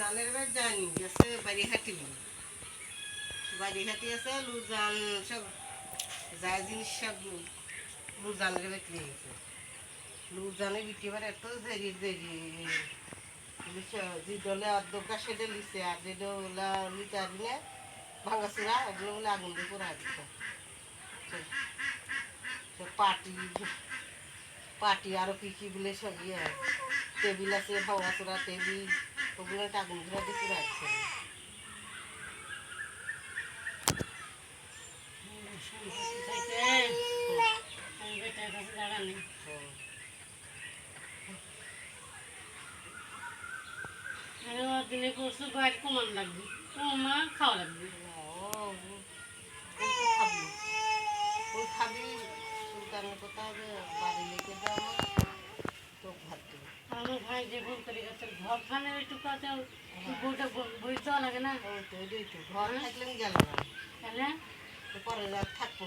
লুজানের এবার জানি গেছে বাড়িহাটি বাড়িহাটি আছে লুজান সব যা জিনিস সব লুজানের বিক্রি হয়েছে লুজানে বিক্রি এবার এত দেরি দেরি যেগুলো অর্ধকা সেটা লিছে আর যেটা ওলা লিতে দিলে ভাঙাচুরা ওগুলো বলে আগুন দিয়ে করে দিচ্ছে পাটি পাটি আরো কি কি বলে সব ইয়ে টেবিল আছে ভাঙাচুরা টেবিল ওগুলো আগুন ধরে দিয়ে করে দিচ্ছে দিনে করছো বাইরে কমান লাগবে কমা খাওয়া লাগবে ওই খাবি সুলতানের কথা যে বাড়ি লেগে যাওয়া তো ভাত দেবে আমার ভাই যে ভুল করে গেছে ঘর খানে একটু কথা বইটা বই দেওয়া লাগে না ওই তো ওইটাই তো ঘর থাকলে আমি গেল না তাহলে পরে থাকবো